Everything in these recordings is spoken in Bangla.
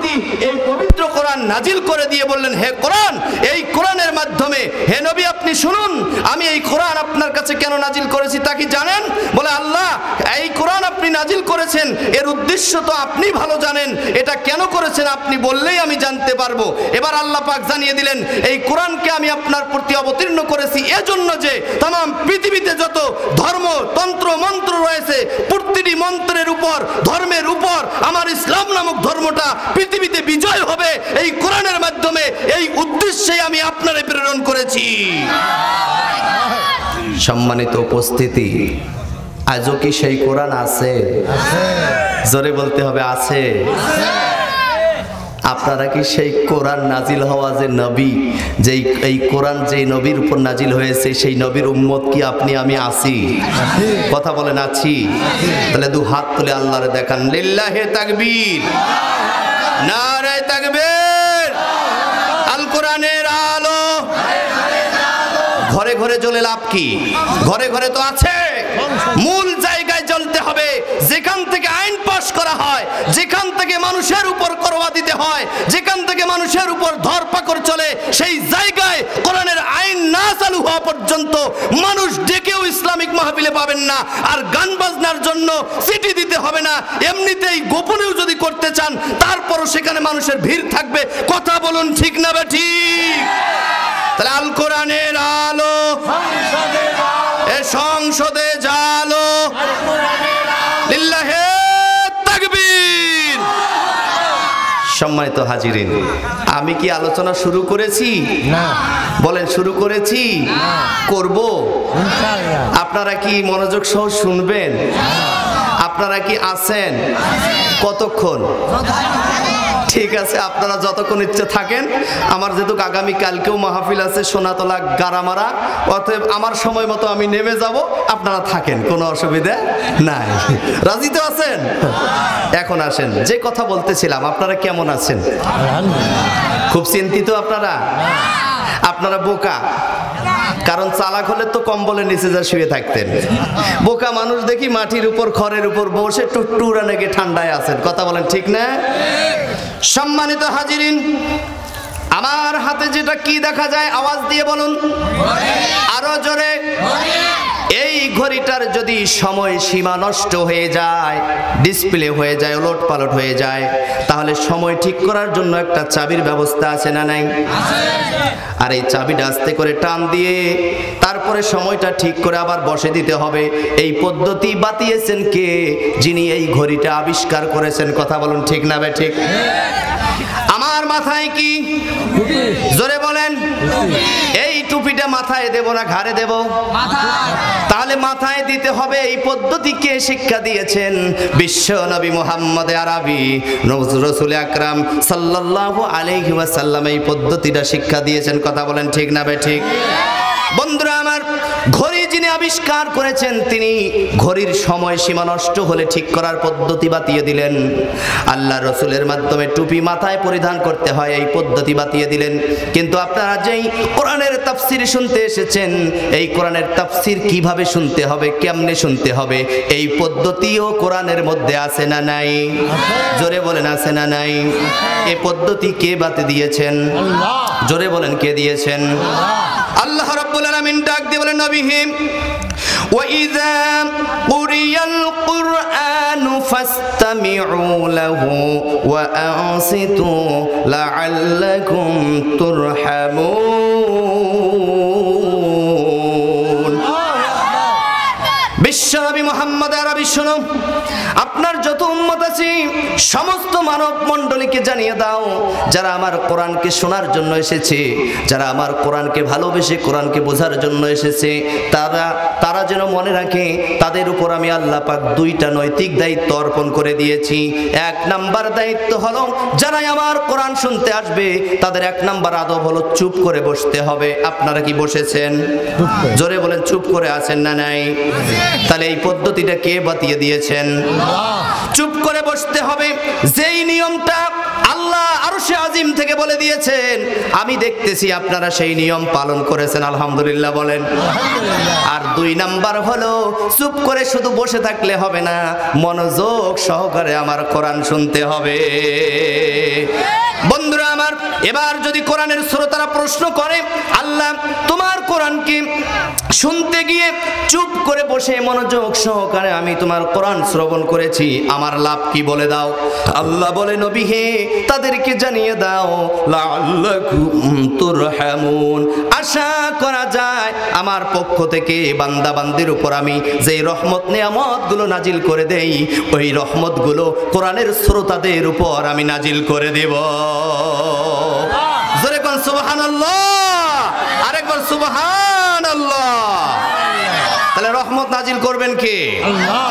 প্রতি এই পবিত্র কোরআন নাজিল করে দিয়ে বললেন, হে কোরআন, এই কোরআনের মাধ্যমে হে নবী আপনি শুনুন, আমি এই কোরআন আপনার কাছে কেন নাজিল করেছি তা কি জানেন? বলে, আল্লাহ, এই কোরআন আপনি নাজিল করেছেন, এর উদ্দেশ্য তো আপনি ভালো জানেন, এটা কেন করেছেন আপনি বললেই আমি জানতে পারবো। এবার আল্লাহ পাক জানিয়ে দিলেন, এই কোরআনকে আমি আপনার প্রতি অবতীর্ণ করেছি এজন্য যে তামাম পৃথিবীতে যত ধর্ম, তন্ত্র, মন্ত্র রয়েছে, প্রতিটি মন্ত্রের উপর, ধর্মের উপর আমার ইসলাম নামক ধর্মটা পৃথিবীতে বিজয় হবে এই কোরআনের মাধ্যমে। এই উদ্দেশ্যে আমি আপনারে প্রেরণ করেছি। সম্মানিত উপস্থিতি, আজও কি সেই কোরআন আছে? জোরে বলতে হবে, আছে। আপনারা কি সেই কোরআন নাজিল হওয়া যে নবী, যেই এই কোরআন যেই নবীর উপর নাজিল হয়েছে সেই নবীর উম্মত কি আপনি আমি আছি? কথা বলেন, আছি? তাহলে দু হাত তুলে আল্লাহরে দেখান, লিল্লাহি তাকবীর, নারে তাকবীর। আল কোরআনের আলো ঘরে ঘরে জ্বলে লাভ কি? ঘরে ঘরে তো আছে, মূল জায়গায় জ্বলতে হবে, যেখান থেকে আইন পাশ করা হয়, যেখান থেকে মানুষের উপর করওয়া দিতে হয়, যেখান থেকে মানুষের উপর ধরপাকড় চলে, সেই জায়গায় কোরআনের আইন না চালু হওয়া পর্যন্ত মানুষ ডেকেও ইসলামিক মাহফিলে পাবেন না। আর গান বাজনার জন্য চিঠি দিতে হবে না, এমনিতেই গোপনেও যদি করতে চান তারপরও সেখানে মানুষের ভিড় থাকবে। কথা বলুন, ঠিক না ঠিক? তাহলে আল কোরআনের আলো এ সংসদে জালো, লিল্লাহি তাকবীর। সম্মানিত হাজিরিন, আমি কি আলোচনা শুরু করেছি? না। বলেন, শুরু করেছি? করব? আপনারা কি মনোযোগ সহ শুনবেন? আপনারা কি আছেন? কতক্ষণ? ঠিক আছে, আপনারা যতক্ষণ ইচ্ছে থাকেন। আমার যেহেতু আগামী কালকেও মাহফিল আছে সোনাতলা গারামারা, অতএব আমার সময় মতো আমি নেমে যাব, আপনারা থাকেন, কোনো অসুবিধা নাই। রাজি তো আছেন? এখন আসেন, যে কথা বলতেছিলাম, আপনারা কেমন আছেন? খুব চিন্তিত আপনারা? আপনারা বোকা, কারণ চালাক হলে তো কম্বলের নিচে যা শুয়ে থাকতেন। বোকা মানুষ দেখি মাটির উপর, খড়ের উপর বসে টুকটুরা নাকি ঠান্ডায় আছেন। কথা বলেন, ঠিক না? সম্মানিত হাজিরিন, আমার হাতে যেটা কি দেখা যায় আওয়াজ দিয়ে বলুন, আরো জোরে। এই ঘড়িটার যদি সময় সীমা নষ্ট হয়ে যায়, ডিসপ্লে হয়ে যায়, ওলট পালট হয়ে যায়, তাহলে সময় ঠিক করার জন্য একটা চাবির ব্যবস্থা আছে না নাই? আর এই চাবিটা আস্তে করে টান দিয়ে তারপরে সময়টা ঠিক করে আবার বসে দিতে হবে। এই পদ্ধতি বাতিয়েছেন কে? যিনি এই ঘড়িটা আবিষ্কার করেছেন। কথা বলুন, ঠিক না বে ঠিক? আমার মাথায় কি? জোরে বলেন। এই টুপিটা মাথায় দেব না ঘাড়ে দেব? তাহলে মাথায় দিতে হবে। এই পদ্ধতি কে শিক্ষা দিয়েছেন? বিশ্ব নবী মুহাম্মদ আরবি রাসূল আকরাম সাল্লাল্লাহু আলাইহি ওয়াসাল্লাম এই পদ্ধতিটা শিক্ষা দিয়েছেন। কথা বলেন, ঠিক না বে ঠিক? বন্ধুরা আমার, ঘড়ি যিনি আবিষ্কার করেছেন তিনি ঘড়ির সময় সীমা নষ্ট হলে ঠিক করার পদ্ধতি বাতিয়ে দিলেন। আল্লাহ রসুলের মাধ্যমে টুপি মাথায় পরিধান করতে হয়, এই পদ্ধতি বাতিয়ে দিলেন। কিন্তু আপনারা যেই কোরআনের তাফসীর শুনতে এসেছেন, এই কোরআনের তাফসীর কিভাবে শুনতে হবে, কেমনে শুনতে হবে, এই পদ্ধতিও কোরআনের মধ্যে আছে না নাই? জোরে বলেন, আছে না নাই? এই পদ্ধতি কে বাতিয়ে দিয়েছেন? জোরে বলেন, কে দিয়েছেন? আল্লাহ রাব্বুল আলামিন ডাক দিয়ে বলেন, নবীহি وَإِذَا قُرِئَ الْقُرْآنُ فَاسْتَمِعُوا لَهُ وَأَنصِتُوا لَعَلَّكُمْ تُرْحَمُونَ। বিশ্বনবী মুহাম্মদ আরবি, শুনো, আপনার যত উম্মত আছে সমস্ত মানব মণ্ডলীকে জানিয়ে দাও, যারা আমার কোরআনকে শোনার জন্য এসেছে, যারা আমার কোরআনকে ভালোবেসে কোরআনকে বোঝার জন্য এসেছে, তারা যেন মনে রাখে তাদের উপর আমি আল্লাহ পাক দুইটা নৈতিক দায়িত্ব অর্পণ করে দিয়েছি। এক নাম্বার দায়িত্ব হলো, যারা আমার কোরআন শুনতে আসবে তাদের এক নাম্বার আদব হলো চুপ করে বসতে হবে। আপনারা কি বসেছেন? জোরে বলেন, চুপ করে আছেন না নাই? তাহলে এই পদ্ধতিটা কে বাতিয়ে দিয়েছেন? চুপ করে বসতে হবে। যেই নিয়মটা আল্লাহ আরশে আজিম থেকে বলে দিয়েছেন, আমি দেখতেছি আপনারা সেই নিয়ম পালন করেছেন, আলহামদুলিল্লাহ বলেন। আর 2 নাম্বার হলো, চুপ করে শুধু বসে থাকলে হবে না, মনোযোগ সহকারে আমার কোরআন শুনতে হবে। বন্ধুরা আমার, এবার যদি কোরআনের শ্রোতারা প্রশ্ন করে, আল্লাহ তোমার কোরআনকে শুনতে গিয়ে চুপ করে বসে মনোযোগ সহকারে আমি তোমার কোরআন শ্রবণ করেছি, আমার লাভ কি বলে দাও। আল্লাহ বলে, নবী হে, তাদেরকে জানিয়ে দাও, লাআল্লাকুম তুরহামুন, আশা করা যায় আমার পক্ষ থেকে বান্দা বান্দির উপর আমি যে রহমত নিয়ামত গুলো নাজিল করে দেই, ওই রহমত গুলো কোরআনের শ্রোতাদের উপর আমি নাজিল করে দেব। জোরে কোন সুবহানাল্লাহ, আরেকবার সুবহানাল্লাহ। তাহলে রহমত নাজিল করবেন কে? আল্লাহ।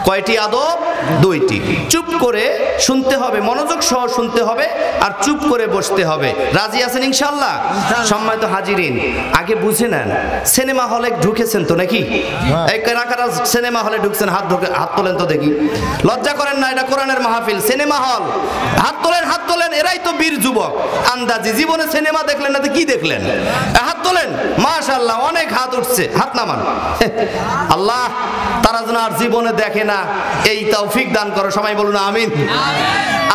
কয়টি আদব? 2টি। চুপ করে শুনতে হবে, মনোযোগ সহ শুনতে হবে, আর চুপ করে বসতে হবে। রাজি আছেন ইনশাআল্লাহ? সম্মানিত হাজিরিন, আগে বুঝে নেন, সিনেমা হলে ঢুকেছেন তো নাকি? এই কারা কারা সিনেমা হলে ঢুকছেন? হাত তোলেন তো দেখি। লজ্জা করেন না, এটা কোরআনের মাহফিল, সিনেমা হল। হাত তোলেন, হাত তোলেন। এরাই তো বীর যুবক। আন্দাজি জীবনে সিনেমা দেখলেন না তো কি দেখলেন? হাত তোলেন। মাশাআল্লাহ, অনেক হাত উঠছে, হাত নামান। আল্লাহ তারা যেন আর জীবনে দেখে না, এই তৌফিক দান করো, সবাই বলুন আমিন।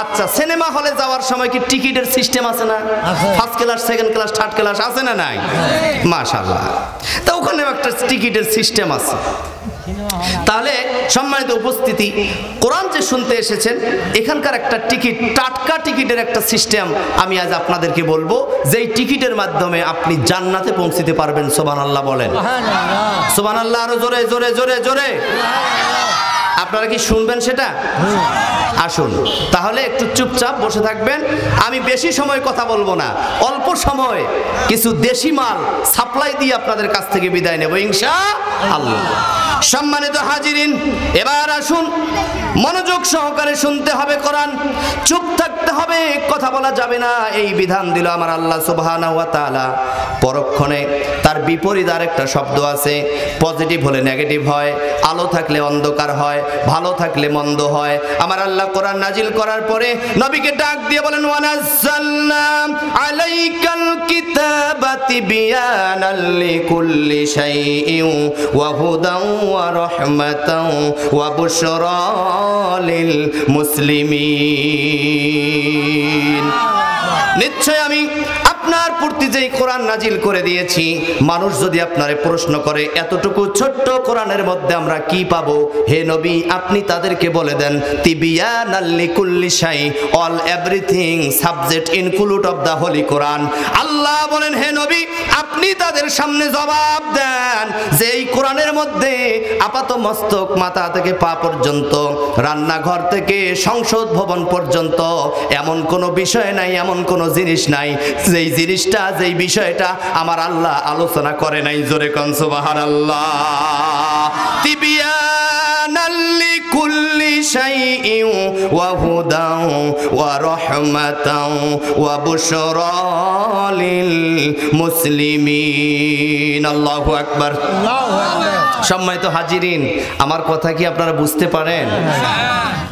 আচ্ছা, সিনেমা হলে যাওয়ার সময় কি টিকিটের সিস্টেম আছে না? First class, second class, third class আছে না নাই? মাশাআল্লাহ, তা ওখানে একটা টিকিটের সিস্টেম আছে। তাহলে সম্মানিত উপস্থিতি, কোরআন যে শুনতে এসেছেন, এখানকার একটা টিকিট, টাটকা টিকিটের একটা সিস্টেম আমি আজ আপনাদেরকে বলবো, যেই টিকিটের মাধ্যমে আপনি জান্নাতে পৌঁছতে পারবেন। সুবহানাল্লাহ বলেন। সুবহানাল্লাহ, আরো জোরে জোরে জোরে জোরে। আপনারা কি শুনবেন সেটা? আসুন, তাহলে একটু চুপচাপ বসে থাকবেন। আমি বেশি সময় কথা বলবো না, অল্প সময় কিছু দেশি মাল সাপ্লাই দিয়ে আপনাদের কাছ থেকে বিদায় নেব ইনশাআল্লাহ। সম্মানিত হাজিরিন, এবার আসুন, মনোযোগ সহকারে শুনতে হবে কোরআন, চুপ থাকতে হবে, কথা বলা যাবে না, এই বিধান দিল আমার আল্লাহ সুবহানাহু ওয়া তাআলা। পরক্ষণে তার বিপরীত আরেকটা শব্দ আছে, পজিটিভ হলে নেগেটিভ হয়, আলো থাকলে অন্ধকার হয়, ভালো থাকলে মন্দ হয়। আমার আল্লাহ কোরআন নাজিল করার পরে নবীকে ডাক দিয়ে বলেন, ওয়ানাজ্জালনা আলাইকাল কিতাবা তিবয়ানাল লিকুল্লি শাইইন ওয়া হুদান ওয়া রাহমাতান ওয়া বুশরা লিল মুসলিমিন। নিশ্চয় আমি আপনার প্রতি যেই কোরআন নাজিল করে দিয়েছি, মানুষ যদি আপনারে প্রশ্ন করে এতটুকু ছোট্ট কোরআনের মধ্যে আমরা কি পাবো, হে নবী আপনি তাদেরকে বলে দেন, তিবিয়ানাল লিকুল্লি শাই, all everything subject include of the holy Quran. আল্লাহ বলেন, হে নবী আপনি তাদের সামনে জবাব দেন যে এই কোরআনের মধ্যে আপাত মস্তক, মাথা থেকে পা পর্যন্ত, রান্নাঘর থেকে সংসদ ভবন পর্যন্ত এমন কোনো বিষয় নাই, এমন কোনো জিনিস নাই যেই জিনিসটা, যেই বিষয়টা আমার আল্লাহ আলোচনা করে নাই। জোরে কোন সুবহানাল্লাহ। তিবিয়ানাল লিকুল্লি শাইইন ওয়া হুদান ওয়া রাহমাতান ওয়া বুশরা লিল মুসলিমিন। আল্লাহু আকবার, আল্লাহু আকবার। সম্মানিত হাজিরিন, আমার কথা কি আপনারা বুঝতে পারেন?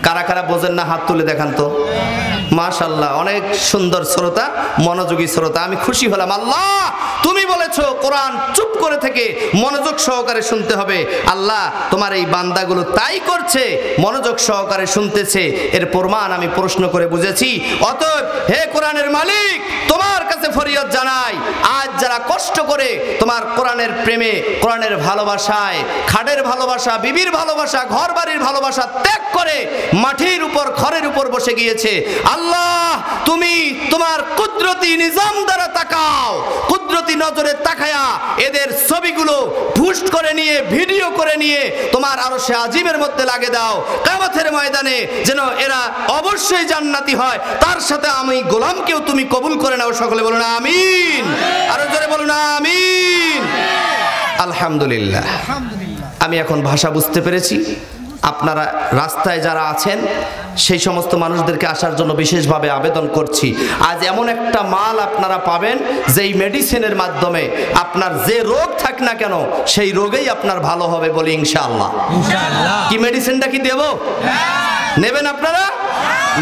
কারা কারা বোঝেন না হাত তুলে দেখান তো। মাশাআল্লাহ, অনেক সুন্দর শ্রোতা, মনোযোগী শ্রোতা, আমি খুশি হলাম। আল্লাহ তুমি বলেছো কোরআন চুপ করে থেকে মনোযোগ সহকারে শুনতে হবে। আল্লাহ তোমার এই বান্দাগুলো তাই করছে, মনোযোগ সহকারে শুনতেছে, এর প্রমাণ আমি প্রশ্ন করে বুঝেছি। অতএব হে কোরআনের মালিক, তোমার কাছে ফরিয়াদ জানাই, আজ যারা কষ্ট করে তোমার কোরআনের প্রেমে, কোরআনের ভালোবাসায়, খাটের ভালোবাসা, বিবির ভালোবাসা, ঘর বাড়ির ভালোবাসা ত্যাগ করে মাটির উপর, খড়ের উপর বসে গিয়েছে, আল্লাহ তুমি তোমার কুদরতি নিজাম দ্বারা তাকাও, কুদরতি নজরে তাকায়া এদের ছবিগুলো পোস্ট করে নিয়ে, ভিডিও করে নিয়ে তোমার আরশে আজিমের মধ্যে লাগিয়ে দাও। কিয়ামতের ময়দানে যেন এরা অবশ্যই জান্নাতি হয়, তার সাথে আমি গোলামকেও তুমি কবুল করে নাও। সকলে বলুন আমিন, আরো জোরে বলুন আমিন। আলহামদুলিল্লাহ, আমি এখন ভাষা বুঝতে পেরেছি। আপনারা রাস্তায় যারা আছেন সেই সমস্ত মানুষদেরকে আসার জন্য বিশেষভাবে আবেদন করছি। আজ এমন একটা মাল আপনারা পাবেন যেই মেডিসিনের মাধ্যমে আপনার যে রোগ থাক না কেন সেই রোগেই আপনার ভালো হবে বলি ইনশাআল্লাহ। কি মেডিসিনটা কি দেব? নেবেন আপনারা?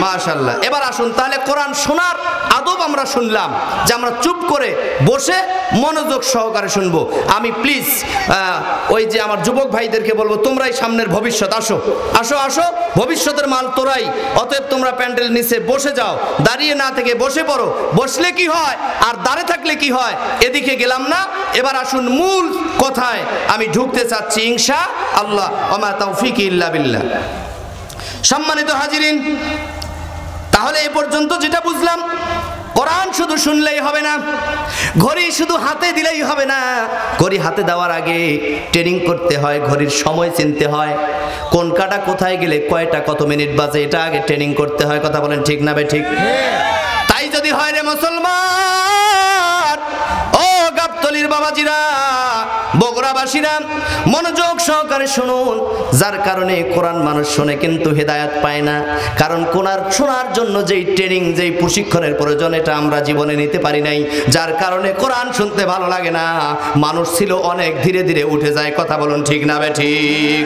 মাশাআল্লাহ। এবার আসুন তাহলে কোরআন শোনার আদব আমরা শুনলাম যে আমরা চুপ করে বসে মনোযোগ সহকারে শুনবো। আমি প্লিজ ওই যে আমার যুবক ভাইদেরকে বলবো, তোমরাই সামনের ভবিষ্যৎ, আসো আসো আসো, ভবিষ্যতের মাল তোরাই। অতএব তোমরা প্যান্ডেল নিচে বসে যাও, দাঁড়িয়ে না থেকে বসে পড়ো। বসলে কি হয় আর দাঁড়িয়ে থাকলে কি হয়, এদিকে গেলাম না। এবার আসুন মূল কথায় আমি ঢুকতে চাচ্ছি ইনশাআল্লাহ। ওমা তাওফিক ইল্লা বিল্লাহ। সম্মানিত হাজিরিন, তাহলে এ পর্যন্ত যেটা বুঝলাম, কোরআন শুধু শুনলেই হবে না, ঘড়ি শুধু হাতে দিলেই হবে না। ঘড়ি হাতে দেওয়ার আগে ট্রেনিং করতে হয়, ঘড়ির সময় চিনতে হয়, কোন কাটা কোথায় গেলে কয়টা কত মিনিট বাজে, এটা আগে ট্রেনিং করতে হয়। কথা বলেন ঠিক না বে ঠিক? তাই যদি হয় রে মুসলমান, ও গাবতলীর বাবাজিরা, বগুড়াবাসীরা, মনোযোগ সহকারে শুনুন। যার কারণে কোরআন মানুষ শোনে কিন্তু হেদায়েত পায় না, কারণ কোরআন শোনার জন্য যেই ট্রেনিং, যেই প্রশিক্ষণের প্রয়োজন, এটা আমরা জীবনে নিতে পারি নাই। যার কারণে কোরআন শুনতে ভালো লাগে না, মানুষ ছিল অনেক ধীরে ধীরে উঠে যায়। কথা বলুন ঠিক না বে ঠিক?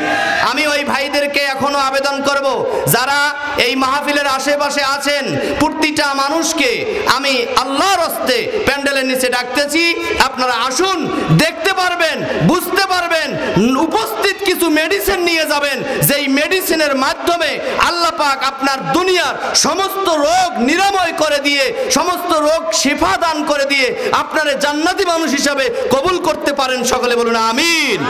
আমি ওই ভাইদেরকে এখনো আবেদন করব, যারা এই মাহফিলের আশেপাশে আছেন, প্রতিটা মানুষকে আমি আল্লাহর হস্তে প্যান্ডেলের নিচে ডাকতেছি, আপনারা আসুন, দেখতে পারবেন, বুঝতে পারবেন, উপস্থিত কিছু মেডিসিন নিয়ে যাবেন, যেই মেডিসিনের মাধ্যমে আল্লাহ পাক আপনার দুনিয়ার সমস্ত রোগ নিরাময় করে দিয়ে, সমস্ত রোগ শিফা দান করে দিয়ে আপনারে জান্নাতি মানুষ হিসাবে কবুল করতে পারেন। সকলে বলুন আমিন।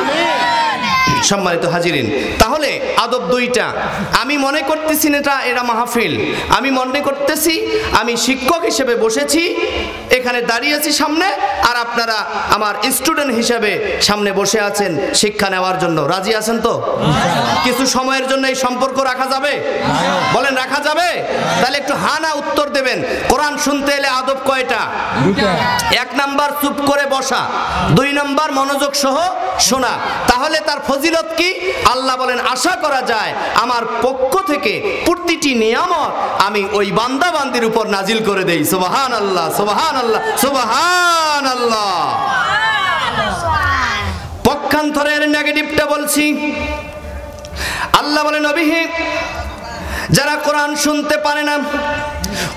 সম্মানিত হাজিরিন, তাহলে আদব দুইটা। আমি মনে করতেছি এটা মাহফিল, আমি মনে করতেছি আমি শিক্ষক হিসেবে বসেছি, এখানে দাঁড়িয়েছি সামনে, আর আপনারা আমার স্টুডেন্ট হিসেবে সামনে বসে আছেন শিক্ষা নেওয়ার জন্য। রাজি আছেন তো? কিছু সময়ের জন্য এই সম্পর্ক রাখা যাবে? বলেন রাখা যাবে? তাহলে একটু হানা উত্তর দেবেন। কোরআন শুনতে এলে আদব কয়টা? এক নাম্বার চুপ করে বসা, দুই নাম্বার মনোযোগ সহ শোনা। তাহলে তার ফজিলত কি? আল্লাহ বলেন আশা করা যায় আমার পক্ষ থেকে প্রতিটি নিয়ামত আমি ওই বান্দা বান্দির উপর নাজিল করে দেই। সুবহানাল্লাহ, সুবহানাল্লাহ, সুবহানাল্লাহ। পক্ষান্তরের নেগেটিভটা বলছি। আল্লাহ বলেন নবী, যারা কোরআন শুনতে পারে না,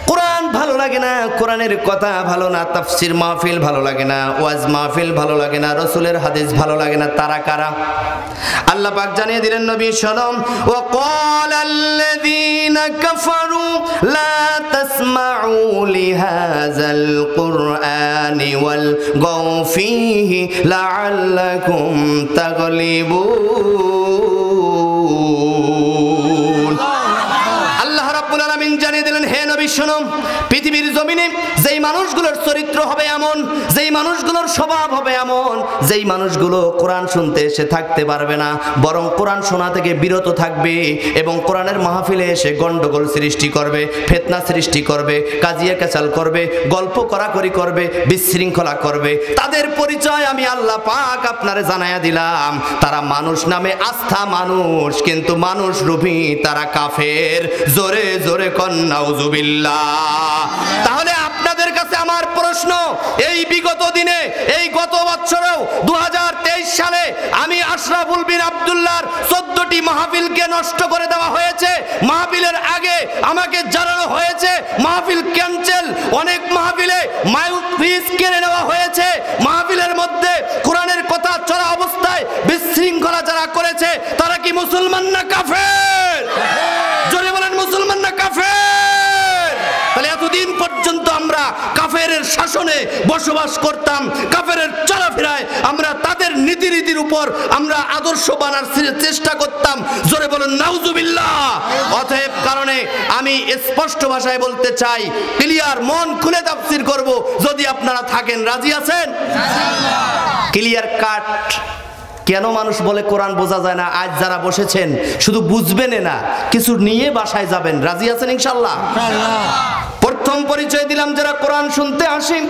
কোরআন ভালো লাগে না, কোরআনের কথা ভালো না, তাফসির মাহফিল ভালো লাগে না, ওয়াজ মাহফিল ভালো লাগে না, রাসূলের হাদিস ভালো লাগে না, তারা কারা? আল্লাহ পাক জানিয়ে দিলেন নবী সাল্লাম, ওয়া ক্বালাল্লাযীনা কাফারু লা তাসমাউ লিহাযাল কুরআনি ওয়াল গাউ ফীহি লাআল্লাকুম তাগলিবুন। আল্লাহ রাব্বুল আলামিন জানিয়ে দিলেন, হে নবী শোনো, পৃথিবীর জমিনে যেই মানুষগুলোর চরিত্র হবে এমন, যেই মানুষগুলোর স্বভাব হবে এমন, যেই মানুষগুলো কোরআন শুনতে এসে থাকতে পারবে না, বরং কোরআন শোনা থেকে বিরত থাকবে এবং কোরআনের মাহফিলে এসে গন্ডগোল সৃষ্টি করবে, ফিতনা সৃষ্টি করবে, কাজিয়া কেচাল করবে, গল্প করাকরি করবে, বিশৃঙ্খলা করবে, তাদের পরিচয় আমি আল্লাহ পাক আপনারে জানাইয়া দিলাম। তারা মানুষ নামে আস্থা মানুষ, কিন্তু মানুষ রূপী তারা কাফের। জোরে জোরে কন নাউজুবিল্লাহ। তাহলে আপনাদের কাছে আমার প্রশ্ন, এই বিগত দিনে, এই গত বছরেও 2023 সালে আমি আশরাফুল বিন আব্দুল্লাহর 14টি মাহফিলকে নষ্ট করে দেওয়া হয়েছে। মাহফিলের আগে আমাকে জানানো হয়েছে মাহফিল ক্যান্সেল, অনেক মাহফিলে মাইক ফিস কেড়ে নেওয়া হয়েছে। মাহফিলের মধ্যে কোরআনের কথা চলা অবস্থায় বিশৃঙ্খলা যারা করেছে তারা কি মুসলমান না কাফের? জোরে বলেন, মুসলমান না কাফের? তাহলে এতদিন পর্যন্ত আমরা কাফেরের শাসনে বসবাস করতাম, কাফেরের চলাফেরায় আমরা তাদের নীতিরীতির উপর আমরা আদর্শ বানার চেষ্টা করতাম। জোরে বলেন নাউজুবিল্লাহ। অতএব কারণে আমি স্পষ্ট ভাষায় বলতে চাই, ক্লিয়ার, মন খুলে তাফসীর করব যদি আপনারা থাকেন। রাজি আছেন? Clear cut. কেন মানুষ বলে কোরআন বোঝা যায় না? আজ যারা বসেছেন শুধু বুঝবেন না, কিছু নিয়ে বাসায় যাবেন। রাজি আছেন ইনশাআল্লাহ? প্রথম পরিচয় দিলাম, যারা কোরআন শুনতে আসেন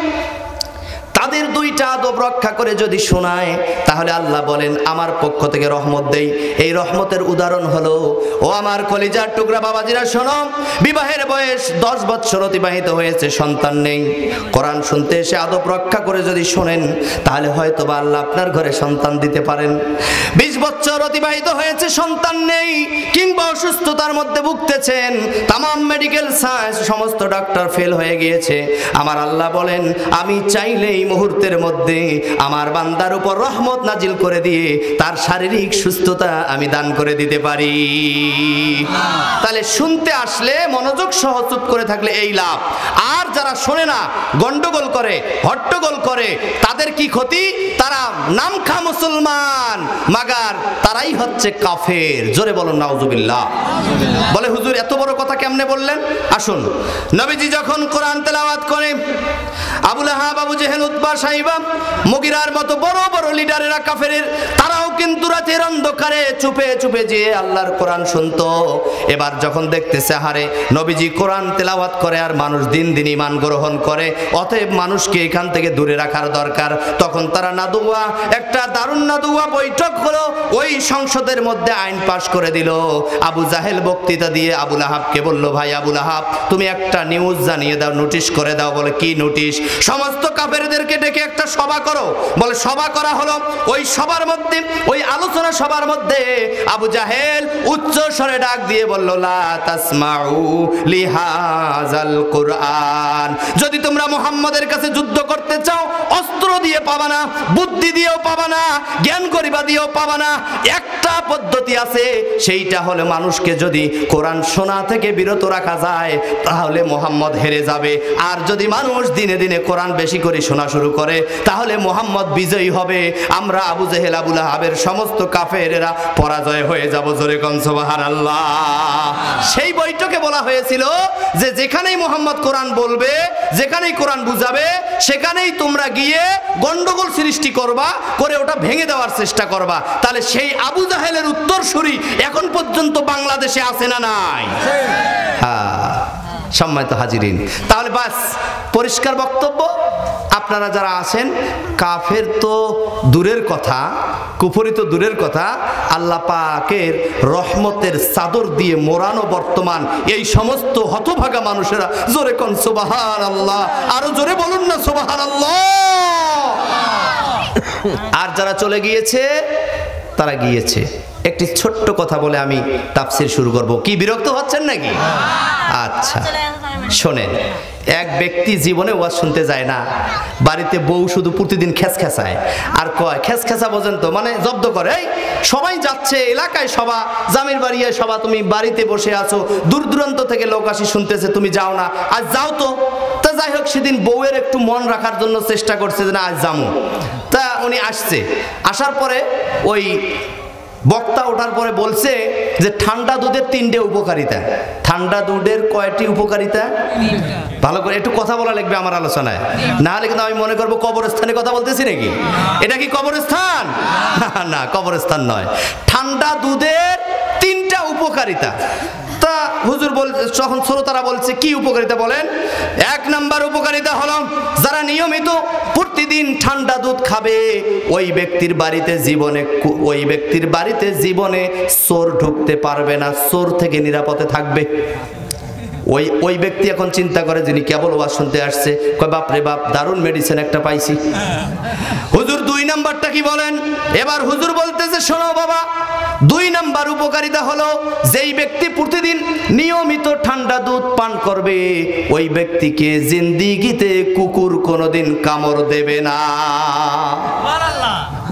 তাদের দুইটা আদব রক্ষা করে যদি শোনায়, তাহলে আল্লাহ বলেন আমার পক্ষ থেকে রহমত দেই। এই রহমতের উদাহরণ হলো, ও আমার কলিজার টুকরা বাবাজিরা শোনো, বিবাহের বয়স 10 বছর অতিবাহিত হয়েছে, সন্তান নেই, কোরআন শুনতে এসে আদব রক্ষা করে যদি শোনেন, তাহলে হয়তো বা আল্লাহ আপনার ঘরে সন্তান দিতে পারেন। 20 বছর অতিবাহিত হয়েছে, সন্তান নেই কিংবা অসুস্থতার মধ্যে ভুগতেছেন, তাম মেডিকেল সায়েন্স সমস্ত ডাক্তার ফেল হয়ে গিয়েছে। আমার আল্লাহ বলেন আমি চাইলেই মুহূর্তের মধ্যে আমার বান্দার উপর রহমত নাজিল করে দিয়ে তার শারীরিক সুস্থতা আমি দান করে দিতে পারি। তাহলে শুনতে আসলে মনোযোগ সহ চুপ করে থাকলে এই লাভ। আর যারা শোনে না, গন্ডগোল করে, হট্টগোল করে, তাদের কি ক্ষতি? তারা নামখা মুসলমান, মাগার তারাই হচ্ছে কাফের। জোরে বলুন নাউজুবিল্লাহ। বলে হুজুর এত বড় কথা কেমনে বললেন? আসুন, নবীজি যখন কোরআন তেলাওয়াত করে, আবু লাহাব, আবু জেহেল, উতবা, সাইবা, মুগিরার মতো বড় বড় লিডারেরা কাফেরের, তারাও কিন্তু রাতের অন্ধকারে চুপে চুপে যে আল্লাহর কোরআন শুনতো। এবার যখন দেখতেছে হারে নবীজি কোরআন তেলাওয়াত করে আর মানুষ দিন দিন ঈমান গ্রহণ করে, অতএব মানুষকে এখান থেকে দূরে রাখার দরকার, তখন তারা নাদুয়া, একটা দারুণ নাদুয়া বৈঠক হলো, ওই সংসদের মধ্যে আইন পাশ করে দিল। আবু জাহেল বক্তৃতা দিয়ে আবু লাহাবকে বলল, ভাই আবু লাহাব তুমি একটা নিউজ জানিয়ে দাও, নোটিশ করে দাও। বলে কি নোটিশ? সমস্ত কাফেরদেরকে ডেকে একটা সভা করো। বলে সভা করা হলো। ওই সভার মধ্যে, ওই আলোচনা সভার মধ্যে আবু জাহেল উচ্চ স্বরে ডাক দিয়ে বলল, লা তাসমাউ লিহাযাল কুরআন, যদি তোমরা মুহাম্মাদের কাছে যুদ্ধ করতে চাও, অস্ত্র দিয়ে পাবা না, বুদ্ধি দিয়েও পাবা না, জ্ঞান করিবা দিয়েও পাবা না। একটা পদ্ধতি আছে, সেইটা হলো মানুষকে যদি কোরআন শোনা থেকে বিরত রাখা যায় তাহলে মুহাম্মদ হেরে যাবে। আর যদি মানুষ দিনে দিনে কোরআন বেশি করে শোনা শুরু করে তাহলে মুহাম্মদ বিজয়ী হবে। আমরা আবু জেহেল, আবু লাহাবের সমস্ত কাফেরেরা পরাজয় হয়ে যাব। জোরে কোন সুবহানাল্লাহ। সেই বৈঠকে বলা হয়েছিল যে যেখানেই মুহাম্মদ কোরআন বলবে, যেখানেই কোরআন বুঝাবে, সেখানেই তোমরা গিয়ে গন্ডগোল সৃষ্টি করবা, করে ওটা ভেঙে দেওয়ার চেষ্টা করবা। তাহলে সেই আবু জাহেলের উত্তরসূরি এখন পর্যন্ত বাংলাদেশে আছে না নাই? হ্যাঁ, সম্মানিত হাজিরিন, তাহলে বাস পরিষ্কার বক্তব্য। আপনারা যারা আছেন, কাফের তো দূরের কথা, কুফরি তো দূরের কথা, আল্লাহ পাকের রহমতের চাদর দিয়ে মোড়ানো বর্তমান এই সমস্ত হতভাগা মানুষেরা, জোরে কোন সুবহানাল্লাহ, আরো জোরে বলুন না সুবহানাল্লাহ। আর যারা চলে গিয়েছে তারা গিয়েছে। একটি ছোট্ট কথা বলে আমি তাফসীর শুরু করব। কি বিরক্ত হচ্ছেন নাকি? আচ্ছা শোনেন, এক ব্যক্তি জীবনে ওয়াজ শুনতে যায় না, বাড়িতে বউ শুধু প্রতিদিন খেসখেসায় আর কয়, খেসখেসা বোঝেন তো, মানে জব্দ করে। এই সবাই যাচ্ছে, এলাকায় সভা, জামির বাড়িয়ায় সভা, তুমি বাড়িতে বসে আছো, দূর দূরান্ত থেকে লোক আসি শুনতেছে, তুমি যাও না, আজ যাও তো। তা যাই হোক, সেদিন বউয়ের একটু মন রাখার জন্য চেষ্টা করছে যে না আজ যাবো। তা উনি আসছে, আসার পরে ওই বক্তা ওঠার পরে বলছে যে ঠান্ডা দুধের 3টে উপকারিতা। ঠান্ডা দুধের কয়টি উপকারিতা? ভালো করে একটু কথা বলা লাগবে আমার আলোচনায়, না হলে কিন্তু আমি মনে করবো কবরস্থানে কথা বলতেছি নাকি। এটা কি কবরস্থান? না, কবরস্থান নয়। ঠান্ডা দুধের 3টা উপকারিতা। তা হুজুর যখন শ্রোতারা বলছে কি উপকারিতা বলেন, 1 নাম্বার উপকারিতা হলো যারা নিয়মিত প্রতিদিন ঠান্ডা দুধ খাবে ওই ব্যক্তির বাড়িতে জীবনে চোর ঢুকতে পারবে না, চোর থেকে নিরাপদে থাকবে। ওই ব্যক্তি এখন চিন্তা করে যিনি কেবল ওয়াজ শুনতে আসছে, কয় বাপ রে বাপ, দারুণ মেডিসিন একটা পাইছি। হুজুর 2 নাম্বারটা কি বলেন? এবার হুজুর বলতেছে শোনো বাবা, 2 নাম্বার উপকারিতা হলো যেই ব্যক্তি প্রতিদিন নিয়মিত ঠান্ডা দুধ পান করবে ওই ব্যক্তিকে জিন্দিগিতে কুকুর কোনোদিন কামড় দেবে না।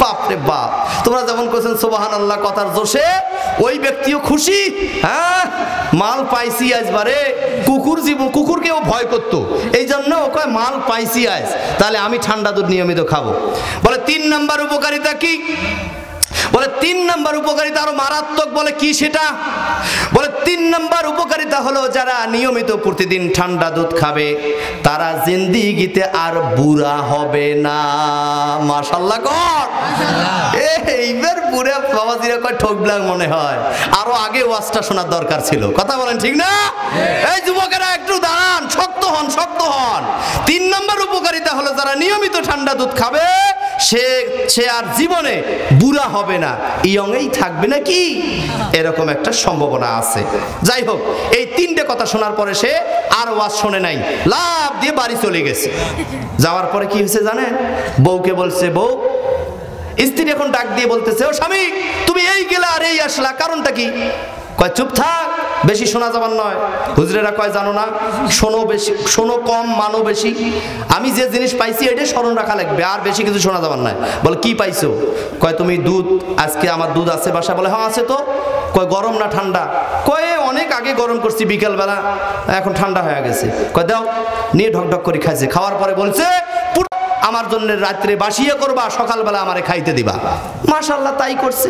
বাপ রে বাপ, তোমরা যেমন কইছেন সুবহানাল্লাহ কথার জোশে, ওই ব্যক্তিও খুশি। হ্যাঁ, মাল পাইছি আজবারে। কুকুরকেও ভয় করতো, এই জন্য ও কয় মাল পাইছি আজ, তাহলে আমি ঠান্ডা দুধ নিয়মিত খাবো। বলে 3 নাম্বার উপকারিতা কি? বলে 3 নাম্বার উপকারিতা আরো মারাত্মক। বলে কি সেটা? বলে 3 নাম্বার উপকারিতা হলো যারা নিয়মিত প্রতিদিন ঠান্ডা দুধ খাবে তারা জিন্দিগিতে আর বুড়া হবে না। মাশাআল্লাহ কর। এইবার বুড়া বাবাজিরা কয় ঠকলাম মনে হয়, আরো আগে ওয়াজটা শোনার দরকার ছিল। কথা বলেন ঠিক না? এই যুবকেরা একটু দাঁড়ান, শক্ত হন, শক্ত হন। 3 নাম্বার উপকারিতা হলো যারা নিয়মিত ঠান্ডা দুধ খাবে সে আর জীবনে বুড়া হবে না, ইয়ংই থাকবে নাকি, এরকম একটা সম্ভাবনা আছে। যাই হোক, এই 3টে কথা শোনার পরে সে আর ওয়াজ শোনে নাই, লাভ দিয়ে বাড়ি চলে গেছে। যাওয়ার পরে কি হয়েছে জানেন? বউকে বলছে, বউ, স্ত্রী এখন ডাক দিয়ে বলতেছে, ও স্বামী তুমি এই গেলা আর এই আসলা, কারণটা কি? কয় চুপ থাক, বেশি শোনা যাবার নয়। হুজুরেরা কয় জানো না, শোনো বেশি, শোনো কম, মানো বেশি। আমি যে জিনিস পাইছি এটা স্মরণ রাখা লাগবে, আর বেশি কিছু শোনা যাবার নয়। বলে কি পাইছো? কয় তুমি দুধ, আজকে আমার দুধ আছে বাসা। বলে হ্যাঁ আছে তো। কয় গরম না ঠান্ডা? কয় অনেক আগে গরম করছি বিকেলবেলা, এখন ঠান্ডা হয়ে গেছে। কয় দাও, নিয়ে ঢকঢক করে খাইছে। খাওয়ার পরে বলছে আমার জন্য রাত্রে বাসিয়ে করবা, সকালবেলা আমারে খাইতে দিবা। মাশাআল্লাহ তাই করছে।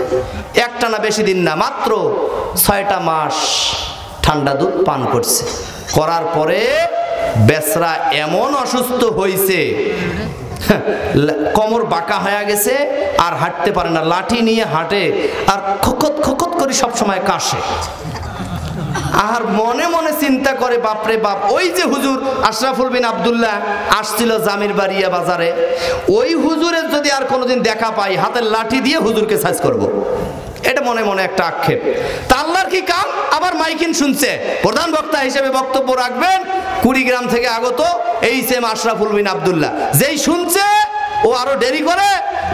একটা না, বেশি দিন না, মাত্র 6টা মাস ঠান্ডা দুধ পান করছে। করার পরে বেচরা এমন অসুস্থ হয়েছে, কোমর বাঁকা হয়ে গেছে, আর হাঁটতে পারে না, লাঠি নিয়ে হাঁটে, আর খকত খকত করে সবসময় কাশে। আর মনে মনে চিন্তা করে, বাপরে বাপ, ওই যে হুজুর আশরাফুল বিন আব্দুল্লাহ আসছিল জামির বাড়িয়া বাজারে, ওই হুজুরের যদি আর কোনোদিন দেখা পাই, হাতের লাঠি দিয়ে হুজুরকে সাইজ করব। এটা মনে মনে একটা আক্ষেপ। তা আল্লাহর কি কাম, আবার মাইকিন শুনছে, প্রধান বক্তা হিসেবে বক্তব্য রাখবেন কুড়িগ্রাম থেকে আগত এই সেম আশরাফুল বিন আব্দুল্লাহ। যেই শুনছে ও আরো দেরি করে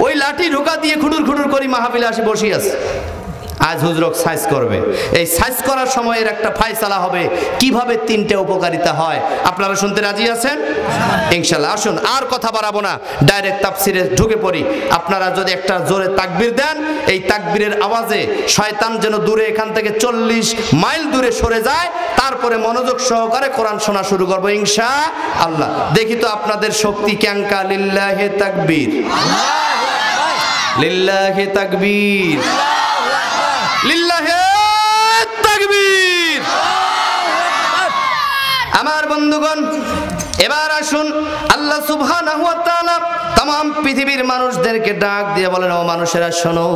ওই লাঠি ঢোকা দিয়ে খুডুর খুডুর করে মাহফিলে আসে বসে আছে। আজ হুজুরক সাইজ করবে। এই সাইজ করার সময়ের একটা ফায়সালা হবে, কিভাবে 3টে উপকারিতা হয়। আপনারা শুনতে রাজি আছেন ইনশাআল্লাহ? আসুন আর কথা বাড়াবো না, ডাইরেক্ট তাফসিরে ঢুকে পড়ি। আপনারা যদি একটা জোরে তাকবীর দেন, এই তাকবীরের আওয়াজে শয়তান যেন দূরে, এখান থেকে 40 মাইল দূরে সরে যায়। তারপরে মনোযোগ সহকারে কোরআন শোনা শুরু করবো ইনশাআল্লাহ। দেখি তো আপনাদের শক্তি ক্যাঙ্কা। লিল্লাহি তাকবীর, লিল্লাহি তাকবীর, লিল্লাহে তাকবীর। আমার বন্ধুগণ, এবার আসুন আল্লাহ সুবহানাহু ওয়া তাআলা तमाम পৃথিবীর মানুষদেরকে ডাক দিয়ে বলেন, ও মানুষেরা শোনো,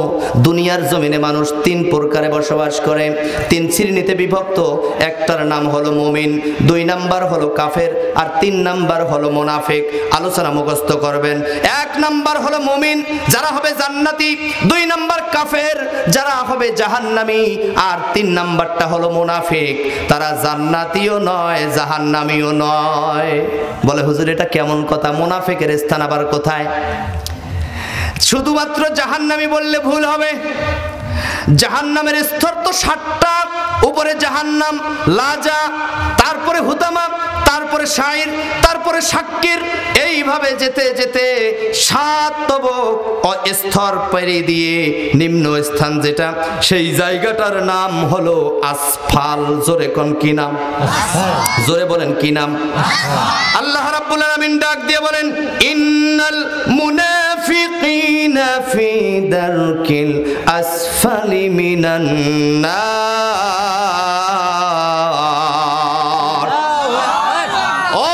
দুনিয়ার জমিনে মানুষ 3 প্রকারে বসবাস করে, 3 শ্রেণীতে বিভক্ত। একটার নাম হলো মুমিন, 2 নাম্বার হলো কাফের, আর 3 নাম্বার হলো মুনাফিক। আলোচনা মুখস্থ করবেন। 1 নাম্বার হলো মুমিন, যারা হবে জান্নাতি। 2 নাম্বার কাফের, যারা হবে জাহান্নামী। আর 3 নাম্বারটা হলো মুনাফিক, তারা জান্নাতীও নয়, জাহান্নামীও নয়। বলে হুজুর এটা কেমন কথা, মুনাফিকের স্থান আবার কোথায়? শুধুমাত্র জাহান্নামী বললে ভুল হবে। জাহান্নামের স্তর তো 7টা। উপরে জাহান্নাম, লাজা, তারপরে হুতামা, তারপরে শাইর, তারপরে শাক্কির। এইভাবে যেতে যেতে 7 তবক স্তর পেরিয়ে দিয়ে নিম্ন স্থান যেটা, সেই জায়গাটার নাম হলো আসফাল। জোরে কোন কি নাম? জোরে বলেন কি নাম? আল্লাহ রাব্বুল আলামিন ডাক দিয়ে বলেন, ইন্নাল মুনাফিকিনা ফি দারকিল আসফালি মিনান নার। ও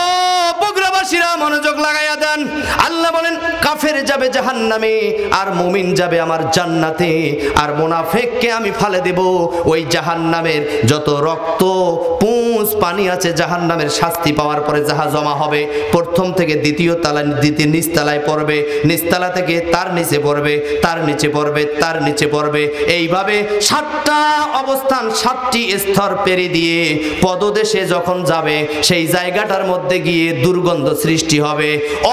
বগুড়াবাসীরা মনোযোগ লাগাইয়া দেন। আল্লাহ বলেন কাফের যাবে জাহান্নামে, আর মুমিন যাবে আমার জান্নাতে। আর মুনাফিককে আমি ফেলে দেব ওই জাহান্নামের যত রক্ত, পুঁজ, পানি আছে। জাহান্নামের শাস্তি পাওয়ার পরে যাহা জমা হবে, প্রথম থেকে দ্বিতীয় তলায়, দ্বিতীয় নিচতলায় পড়বে, নিচতলা থেকে তার নিচে পড়বে, তার নিচে পড়বে, তার নিচে পড়বে। এইভাবে 7টা অবস্থান, 7টি স্তর পেরিয়ে দিয়ে পদদেশে যখন যাবে, সেই জায়গাটার মধ্যে গিয়ে দুর্গন্ধ সৃষ্টি হবে,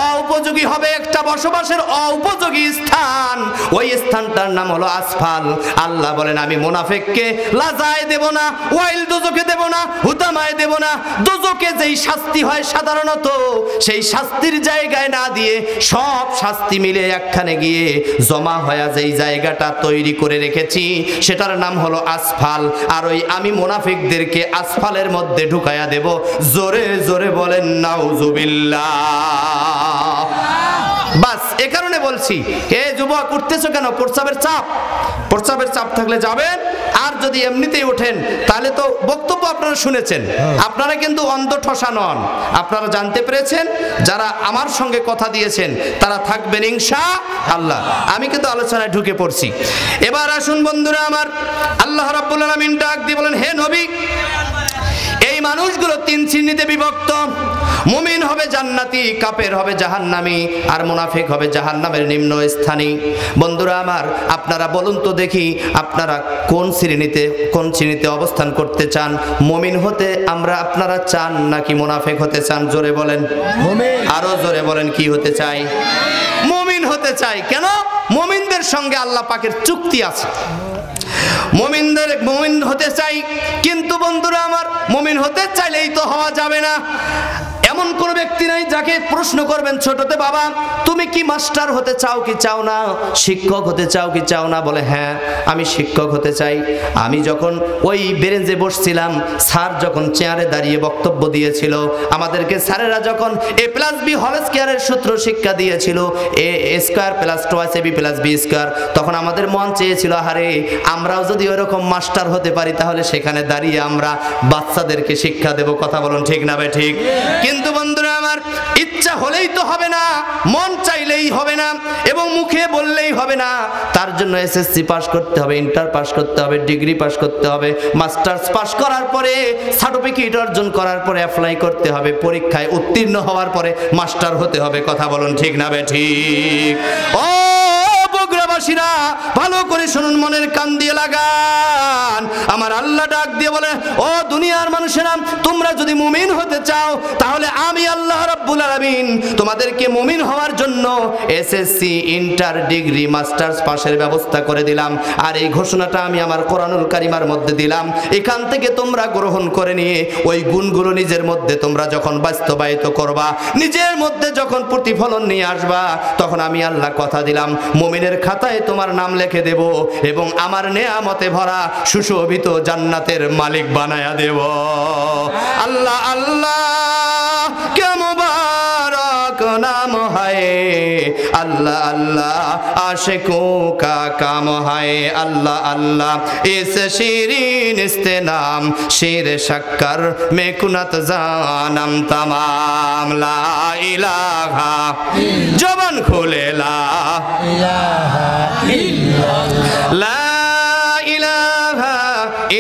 অউপযোগী হবে, একটা বসবাসের অউপযোগী স্থান। ওই স্থানটার নাম হলো আসফাল। আল্লাহ বলেন আমি মুনাফিককে লাজায় দেব না, ওয়াইল দোজখে দেব না, হুতামায় দেব না। দোজখে যেই শাস্তি হয় সাধারণত, সেই শাস্তির জায়গায় না দিয়ে সব শাস্তি মিলে একখানে গিয়ে জমা হয়ে যেই জায়গাটা তৈরি করে রেখেছি, সেটার নাম হলো আসফাল। আর ওই আমি মুনাফিকদেরকে আসফালের মধ্যে ঢুকায়া দেব। জোরে জোরে বলেন নাউজুবিল্লাহ। বাস এ কারণে বলছি, এ যুবক উঠতেছো কেন? প্রস্রাবের চাপ, প্রস্রাবের চাপ থাকলে যাবেন। আর যদি এমনিতেই ওঠেন তাহলে তো বক্তব্য আপনারা শুনেছেন, আপনারা কিন্তু অন্ধ ঠসা নন। আপনারা জানতে পেরেছেন, যারা আমার সঙ্গে কথা দিয়েছেন তারা থাকবেন ইনশাআল্লাহ। আমি কিন্তু আলোচনায় ঢুকে পড়ছি। এবার আসুন বন্ধুরা আমার, আল্লাহ রাব্বুল আলামিন ডাক দিয়ে বলেন, হে নবী, এই মানুষগুলো 3 শ্রেণীতে বিভক্ত। মুমিন হবে জান্নাতি, কাফের হবে জাহান্নামী, আর মুনাফিক হবে জাহান্নামের নিম্ন স্থানী। বন্ধুরা আমার, আপনারা বলুন তো দেখি, আপনারা কোন শ্রেণীতে অবস্থান করতে চান? মুমিন হতে আপনারা চান নাকি মুনাফিক হতে চান? জোরে বলেন, আরো জোরে বলেন, কি হতে চাই? মুমিন হতে চাই। কেন? মুমিনদের সঙ্গে আল্লাহ পাকের চুক্তি আছে। মুমিন হতে চাই, কিন্তু বন্ধুরা আমার, মুমিন হতে চাইলেই তো হওয়া যাবে না। এমন কোন ব্যক্তি নাই যাকে প্রশ্ন করবেন ছোটতে, বাবা তুমি কি মাস্টার হতে চাও কি চাও না, শিক্ষক হতে চাও কি চাও না? বলে হ্যাঁ আমি শিক্ষক হতে চাই। আমি যখন ওই বেঞ্চে বসছিলাম, স্যার যখন চেয়ারে দাঁড়িয়ে বক্তব্য দিয়েছিল, আমাদেরকে স্যারেরা যখন a+b হোল স্কয়ারের সূত্র শিক্ষা দিয়েছিল, a² + 2ab + b², তখন আমাদের মন চেয়েছিল আরে আমরাও যদি ওরকম মাস্টার হতে পারি তাহলে সেখানে দাঁড়িয়ে আমরা বাচ্চাদেরকে শিক্ষা দেব। কথা বলুন ঠিক না বে ঠিক? কিন্তু বন্ধুরা আমার, ইচ্ছা হলেই তো হবে না, মন চাইলেই হবে না, এবং মুখে বললেই হবে না। তার জন্য এসএসসি পাস করতে হবে, ইন্টার পাস করতে হবে, ডিগ্রি পাস করতে হবে, মাস্টার্স পাস করার পরে সার্টিফিকেট অর্জন করার পরে অ্যাপ্লাই করতে হবে, পরীক্ষায় উত্তীর্ণ হওয়ার পরে মাস্টার হতে হবে। কথা বলুন ঠিক না বে ঠিক? ও বগুড়াবাসীরা ভালো করে শুনুন, মনের কান দিয়ে লাগান। আমার আল্লাহ ডাক দিয়ে বলে, ও দুনিয়ার মানুষেরা, তোমরা যদি মুমিন হতে চাও তাহলে আমি আল্লাহ রাব্বুল আলামিন তোমাদেরকে মুমিন হওয়ার জন্য এসএসসি, ইন্টার, ডিগ্রি, মাস্টার্স পাশের ব্যবস্থা করে দিলাম। আর এই ঘোষণাটা আমি আমার কোরআনুল কারিমার মধ্যে দিলাম। এখান থেকে তোমরা গ্রহণ করে নিয়ে ওই গুণগুলো নিজের মধ্যে তোমরা যখন বাস্তবায়িত করবা, নিজের মধ্যে যখন প্রতিফলন নিয়ে আসবা, তখন আমি আল্লাহ কথা দিলাম মুমিনের খাতায় তোমার নাম লিখে দেব এবং আমার নেয়ামতে ভরা সুশোভিত জান্নাতের মালিক বানায়া দেব। আল্লাহ আল্লাহ কে মুবারক নাম হায়, अल्लाह अल्लाह आशिकों का काम है। अल्लाह अल्लाह इस शीरीन इस्ते नाम शीर शक्कर में कुनत जानम तमाम। ला इलाहा जबान खोले ला इलाहा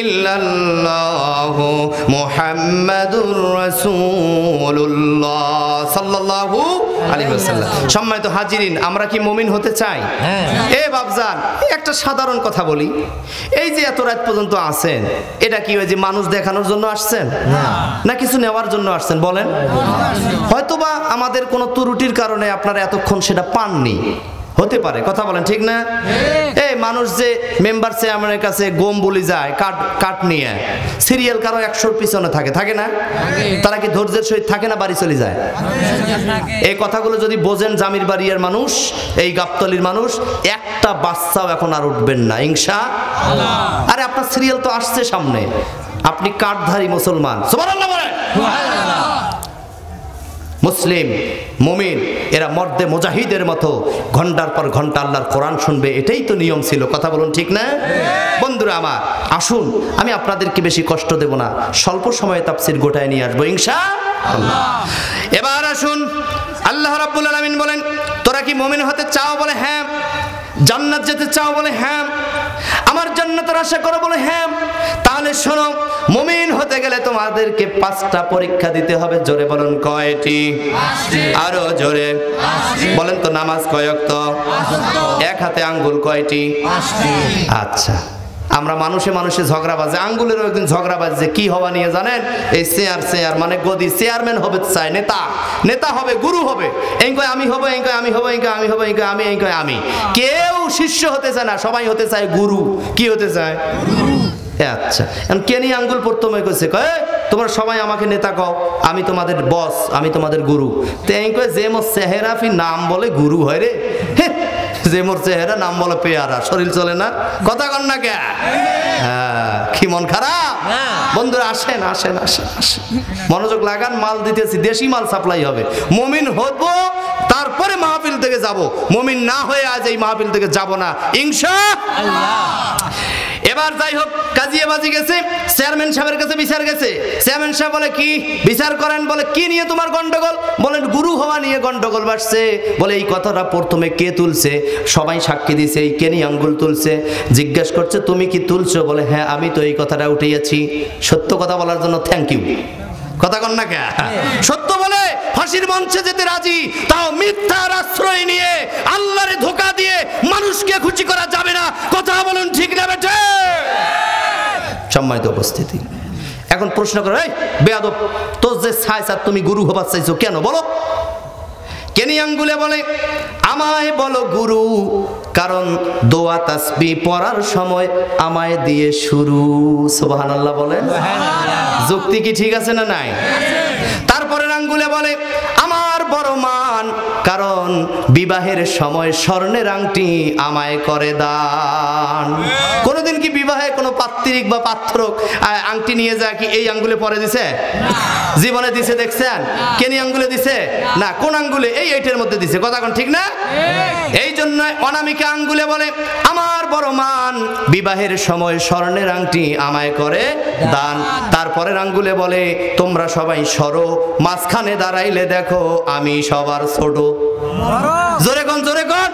इल्लल्लाह मुहम्मदुर রাসূলুল্লাহ সাল্লাল্লাহু আলাইহি ওয়াসাল্লাম। সম্মানিত হাজিরিন, আমরা কি মুমিন হতে চাই? এ বাপজান, একটা সাধারণ কথা বলি, এই যে এত রাত পর্যন্ত আছেন, এটা কি ওই যে মানুষ দেখানোর জন্য আসছেন না কিছু নেওয়ার জন্য আসছেন? বলেন। হয়তোবা আমাদের কোনো ত্রুটির কারণে আপনারা এতক্ষণ সেটা পাননি, হতে পারে। কথা বলেন ঠিক না? এই মানুষ যে মেম্বার চেয়ারম্যানের কাছে গম বলি যায় কাট নিয়ে, সিরিয়াল কারো 100 পিছনে থাকে না? তারা কি ধৈর্যের সহিত থাকে না বাড়ি চলে যায়? এই কথাগুলো যদি বোঝেন জামির বাড়িয়ার মানুষ, এই গাবতলির মানুষ, একটা বাচ্চাও এখন আর উঠবেন না ইনশাআল্লাহ। আরে আপনার সিরিয়াল তো আসছে সামনে, আপনি কাঠধারী মুসলমান। সুবহানাল্লাহ বলেন। মুসলিম মুমিন এরা মর্দে মুজাহিদের মতো ঘন্টার পর ঘন্টা আল্লাহর কোরআন শুনবে, এটাই তো নিয়ম ছিল। কথা বলুন ঠিক না? বন্ধুরা আমার, আসুন আমি আপনাদেরকে বেশি কষ্ট দেব না, স্বল্প সময়ে তাফসীর গোটায় নিয়ে আসবো ইনশাআল্লাহ। এবার আসুন, আল্লাহ রাব্বুল আলামিন বলেন, তোরা কি মুমিন হতে চাও? বলে হ্যাঁ। জান্নাত যেতে চাও? বলে হ্যাঁ। আমার জান্নাতের আশা করো? বলে হ্যাঁ। তাহলে শোনো, মুমিন হতে গেলে তোমাদেরকে 5টা পরীক্ষা দিতে হবে। জোরে বলুন কয়টি? আরো জোরে বলেন তো। নামাজ কয় ওয়াক্ত? এক হাতে আঙ্গুল কয়টি? আচ্ছা, আমরা মানুষে মানুষে ঝগড়া বাজে, আঙ্গুলেরও একদিন ঝগড়া বাজছে কি হওয়া নিয়ে জানেন? এই চেয়ার মানে গদি, চেয়ারম্যান হবে চাই, নেতা হবে, গুরু হবে। এই কয় আমি হবো, এই কয় আমি হবো, এই কয় আমি হবো, এই কয় আমি, এই কয় আমি। কেউ শিষ্য হতে চায় না, সবাই হতে চায় গুরু। কি হতে চায়? আচ্ছা, কে নিয়ে আঙ্গুল প্রথমে কইছে, কয় তোমরা সবাই আমাকে নেতা কও, আমি তোমাদের বস, আমি তোমাদের গুরু। তো এই কয় যে মোর চেহারা ফি নাম বলে গুরু হয় রে, যে মোর চেহারা নাম বলে পেয়ারা, শরীর চলে না। কথা কন না কে? কি মন খারাপ? বন্ধুরা আসেন আসেন আসেন আসেন, মনোযোগ লাগান, মাল দিতেছি, দেশি মাল সাপ্লাই হবে। মুমিন হবো, তারপরে মাহফিল থেকে যাব। মুমিন না হয়ে আজ এই মাহফিল থেকে যাব না ইনশাআল্লাহ। এবার যাই হোক, কাজিয়ে বাজি গেছে, চেয়ারম্যান সাহেবের কাছে বিচার গেছে। চেয়ারম্যান সাহেব বলে কি বিচার করেন? বলে কি নিয়ে তোমার গন্ডগোল? বলেন গুরু হওয়া নিয়ে গন্ডগোল বাড়ছে। বলে এই কথাটা প্রথমে কে তুলছে? সবাই সাক্ষী দিছে, এই কে নিয়ে আঙ্গুল তুলছে? জিজ্ঞেস করছে তুমি কি তুলছো? বলে হ্যাঁ আমি তো এই কথাটা উঠিয়েছি। সত্য কথা বলার জন্য থ্যাংক ইউ। কথা কন না কে? সত্য বলে ফাঁসির মঞ্চে যেতে রাজি, তাও মিথ্যার আশ্রয় নিয়ে আল্লাহরে ধোঁকা দিয়ে মানুষকে খুশি করা যাবে না। কথা বলুন ঠিক না বেটে? সম্মানিত উপস্থিতি, এখন প্রশ্ন করে, এই বেয়াদব, তোর যে ছাই স্যার তুমি গুরু হবার চাইছো কেন? বলো কেনি আঙ্গুলে বলে আমায় বলো গুরু, কারণ দোয়া তাসবিহ পড়ার সময় আমায় দিয়ে শুরু। সুবহানাল্লাহ বলেন। যুক্তি কি ঠিক আছে না নাই? তারপরে আঙ্গুলে বলে আমার বড় মান, কারণ বিবাহের সময় স্বর্ণের আংটি আমায় করে দান। কোনদিন কি বিবাহে কোনো পাত্রিক বা পাত্র আংটি নিয়ে যায় কি এই আঙ্গুলে পরে দিছে? জীবনে দিছে দেখছেন? কেনি আঙ্গুলে দিছে না, কোন আঙ্গুলে? এই এইটার মধ্যে দিছে। কথা কোন ঠিক না? এই জন্য অনামিকা আঙ্গুলে বলে আমার বড় মান, বিবাহের সময় স্বর্ণের আংটি আমায় করে দান। তারপরের আঙ্গুলে বলে তোমরা সবাই সরো, মাঝখানে দাঁড়াইলে দেখো আমি সবার ছোট। জোরে কোন, জোরে কোন।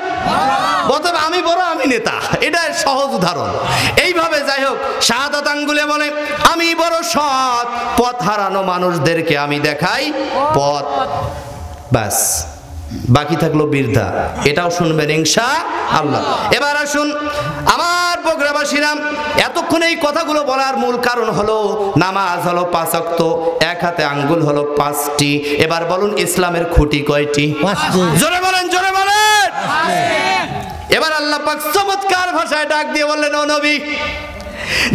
প্রথমে আমি বড়, আমি নেতা, এটা সহজ উদাহরণ। এইভাবে যাই হোক, শাহাদাত আঙ্গুলে বলে আমি বড় সৎ, পথ হারানো মানুষদেরকে আমি দেখাই পথ। বাস, বাকি থাকলো বীরদা, এটাও শুনবেন ইনশাআল্লাহ। এবার আসুন আমার বগুড়াবাসীরা, এতক্ষণ এই কথাগুলো বলার মূল কারণ হলো নামাজ হলো 5 ওয়াক্ত, এক হাতে আঙ্গুল হলো 5টি। এবার বলুন ইসলামের খুঁটি কয়টি? জোরে বলেন, জোরে বলেন। এবার আল্লাহ পাক চমৎকার ভাষায় ডাক দিয়ে বললেন ও নবী,